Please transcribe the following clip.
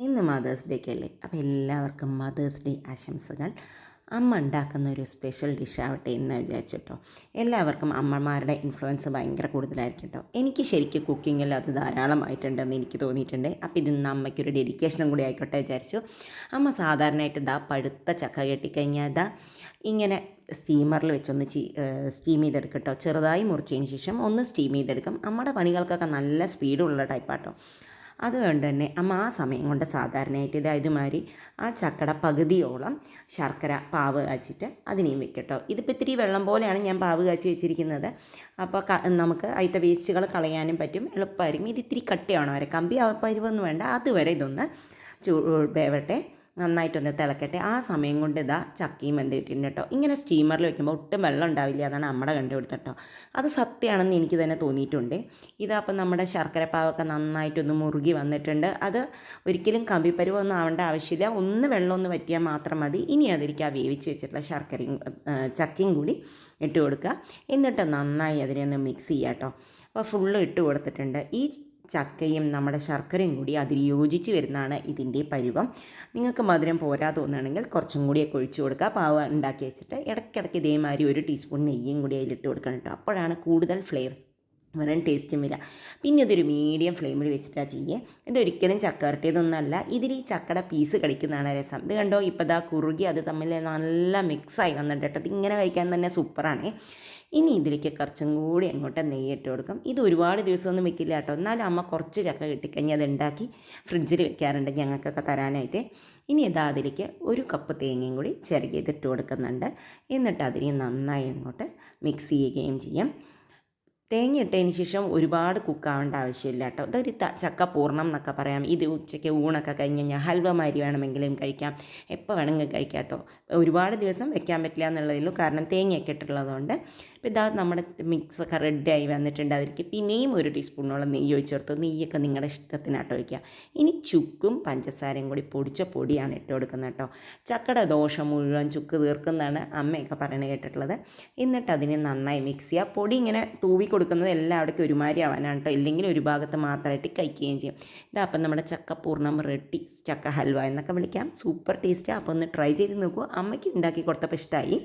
ഇന്ന് മദേഴ്സ് ഡേക്ക് അല്ലേ? അപ്പോൾ എല്ലാവർക്കും മദേഴ്സ് ഡേ ആശംസകൾ. അമ്മ ഉണ്ടാക്കുന്ന ഒരു സ്പെഷ്യൽ ഡിഷാവട്ടെ എന്ന് വിചാരിച്ചിട്ടോ. എല്ലാവർക്കും അമ്മമാരുടെ ഇൻഫ്ലുവൻസ് ഭയങ്കര കൂടുതലായിരിക്കും കേട്ടോ. എനിക്ക് ശരിക്കും കുക്കിങ്ങിൽ അത് ധാരാളമായിട്ടുണ്ടെന്ന് എനിക്ക് തോന്നിയിട്ടുണ്ട്. അപ്പോൾ ഇതിന്ന് അമ്മയ്ക്കൊരു ഡെഡിക്കേഷനും കൂടി ആയിക്കോട്ടെ വിചാരിച്ചു. അമ്മ സാധാരണയായിട്ട് പഴുത്ത ചക്ക കെട്ടിക്കഴിഞ്ഞാൽ ഇങ്ങനെ സ്റ്റീമറിൽ വെച്ചൊന്ന് സ്റ്റീം ചെയ്തെടുക്കട്ടോ. ചെറുതായി മുറിച്ചതിന് ശേഷം ഒന്ന് സ്റ്റീം ചെയ്തെടുക്കും. അമ്മയുടെ പണികൾക്കൊക്കെ നല്ല സ്പീഡുള്ള ടൈപ്പാട്ടോ. അതുകൊണ്ട് തന്നെ അമ്മ ആ സമയം കൊണ്ട് സാധാരണയായിട്ട് ഇതുമാതിരി ആ ചക്കട പകുതിയോളം ശർക്കര പാവ് കാച്ചിട്ട് അതിനെയും വെക്കട്ടോ. ഇതിപ്പോൾ ഇത്തിരി വെള്ളം പോലെയാണ് ഞാൻ പാവ് കാച്ചി വെച്ചിരിക്കുന്നത്. അപ്പോൾ നമുക്ക് അതിൻ്റെ വേസ്റ്റുകൾ കളയാനും പറ്റും, എളുപ്പമായിരിക്കും. ഇത് ഇത്തിരി കട്ടിയാണോ വരെ കമ്പി പരുവൊന്നും വേണ്ട, അതുവരെ ഇതൊന്ന് വേവട്ടെ, നന്നായിട്ടൊന്ന് തിളക്കട്ടെ. ആ സമയം കൊണ്ട് ചക്കയും വെന്തിട്ടുണ്ട് കേട്ടോ. ഇങ്ങനെ സ്റ്റീമറിൽ വെക്കുമ്പോൾ ഒട്ടും വെള്ളം ഉണ്ടാവില്ല, അതാണ് നമ്മുടെ കണ്ടുപിടുത്തട്ടോ. അത് സത്യമാണെന്ന് എനിക്ക് തന്നെ തോന്നിയിട്ടുണ്ട്. ഇതപ്പം നമ്മുടെ ശർക്കര പാവൊക്കെ നന്നായിട്ടൊന്ന് മുറുകി വന്നിട്ടുണ്ട്. അത് ഒരിക്കലും കമ്പിപ്പരുവൊന്നും ആവേണ്ട ആവശ്യമില്ല, ഒന്ന് വെള്ളമൊന്ന് വറ്റിയാൽ മാത്രം മതി. ഇനി അതിലേക്ക് ആ വേവിച്ച് വെച്ചിട്ടുള്ള ശർക്കരയും ചക്കയും കൂടി ഇട്ട് കൊടുക്കുക. എന്നിട്ട് നന്നായി അതിനെ ഒന്ന് മിക്സ് ചെയ്യുക കേട്ടോ. അപ്പോൾ ഫുള്ള് ഇട്ട് കൊടുത്തിട്ടുണ്ട്. ഈ ചക്കയും നമ്മുടെ ശർക്കരയും കൂടി അതിൽ യോജിച്ച് വരുന്നതാണ് ഇതിൻ്റെ പരുവം. നിങ്ങൾക്ക് മധുരം പോരാ തോന്നുകയാണെങ്കിൽ കുറച്ചും കൂടിയൊക്കെ ഒഴിച്ചു കൊടുക്കുക. പാവ ഉണ്ടാക്കി വെച്ചിട്ട് ഇടയ്ക്കിടയ്ക്ക് ഇതേമാതിരി 1 ടീസ്പൂൺ നെയ്യും കൂടി അതിലിട്ട് കൊടുക്കണം കേട്ടോ. അപ്പോഴാണ് കൂടുതൽ ഫ്ലേവറും ടേസ്റ്റും വരിക. പിന്നെ ഇതൊരു മീഡിയം ഫ്ലെയിമിൽ വെച്ചിട്ടാണ് ചെയ്യുക. ഇതൊരിക്കലും ചക്ക വരട്ടിയതൊന്നുമല്ല, ഇതിൽ ഈ ചക്കയുടെ പീസ് കടിക്കുന്നതാണ് രസം. ഇത് കണ്ടോ, ഇപ്പോൾ കുറുകി അത് തമ്മിൽ നല്ല മിക്സായി വന്നിട്ട് കേട്ടോ. ഇതിങ്ങനെ കഴിക്കാൻ തന്നെ സൂപ്പറാണ്. ഇനി ഇതിലേക്ക് കുറച്ചും കൂടി അങ്ങോട്ട് നെയ്യിട്ട് കൊടുക്കും. ഇത് ഒരുപാട് ദിവസമൊന്നും വെക്കില്ല കേട്ടോ. എന്നാലും അമ്മ കുറച്ച് ചക്ക കിട്ടിക്കഴിഞ്ഞാൽ അത് ഉണ്ടാക്കി ഫ്രിഡ്ജിൽ വെക്കാറുണ്ട് ഞങ്ങൾക്കൊക്കെ തരാനായിട്ട്. ഇനി അതിലേക്ക് 1 കപ്പ് തേങ്ങയും കൂടി ചിരകിയതിട്ട് കൊടുക്കുന്നുണ്ട്. എന്നിട്ട് അതിനെ നന്നായി അങ്ങോട്ട് മിക്സ് ചെയ്യുകയും ചെയ്യാം. തേങ്ങ ഇട്ടതിന് ശേഷം ഒരുപാട് കുക്കാവേണ്ട ആവശ്യമില്ല കേട്ടോ. ഇതൊരു ചക്ക പൂർണ്ണം എന്നൊക്കെ പറയാം. ഇത് ഉച്ചയ്ക്ക് ഊണൊക്കെ കഴിഞ്ഞ് കഴിഞ്ഞാൽ ഹൽവമാരി വേണമെങ്കിലും കഴിക്കാം, എപ്പോൾ വേണമെങ്കിലും കഴിക്കാം കേട്ടോ. ഒരുപാട് ദിവസം വെക്കാൻ പറ്റില്ല എന്നുള്ളതിലും, കാരണം തേങ്ങയൊക്കെ ഇട്ടിട്ടുള്ളതുകൊണ്ട്. ഇപ്പോൾ നമ്മുടെ മിക്സൊക്കെ റെഡിയായി വന്നിട്ടുണ്ട്. അതിലേക്ക് പിന്നെയും 1 ടീസ്പൂണോളം നെയ്യ് ഒഴിച്ച് കൊടുത്തു. നെയ്യൊക്കെ നിങ്ങളുടെ ഇഷ്ടത്തിനാട്ടോ വയ്ക്കുക. ഇനി ചുക്കും പഞ്ചസാരയും കൂടി പൊടിച്ച പൊടിയാണ് ഇട്ട് കൊടുക്കുന്നത് കേട്ടോ. ചക്കയുടെ ദോഷം മുഴുവൻ ചുക്ക് തീർക്കുന്നതാണ് അമ്മയൊക്കെ പറയുന്നത് കേട്ടിട്ടുള്ളത്. എന്നിട്ട് അതിനെ നന്നായി മിക്സ് ചെയ്യുക. പൊടി ഇങ്ങനെ തൂവി കൊടുക്കുന്നത് എല്ലാവിടേക്കും ഒരുമാതിരി ആവാനാണ് കേട്ടോ, ഇല്ലെങ്കിൽ ഒരു ഭാഗത്ത് മാത്രമായിട്ട് കഴിക്കുകയും ചെയ്യും. അപ്പം നമ്മുടെ ചക്ക പൂർണ്ണം റെഡി, ചക്ക ഹൽവ എന്നൊക്കെ വിളിക്കാം. സൂപ്പർ ടേസ്റ്റാണ്. അപ്പോൾ ഒന്ന് ട്രൈ ചെയ്ത് നോക്കൂ. അമ്മയ്ക്ക് ഉണ്ടാക്കി കൊടുത്തപ്പോൾ ഇഷ്ടമായി.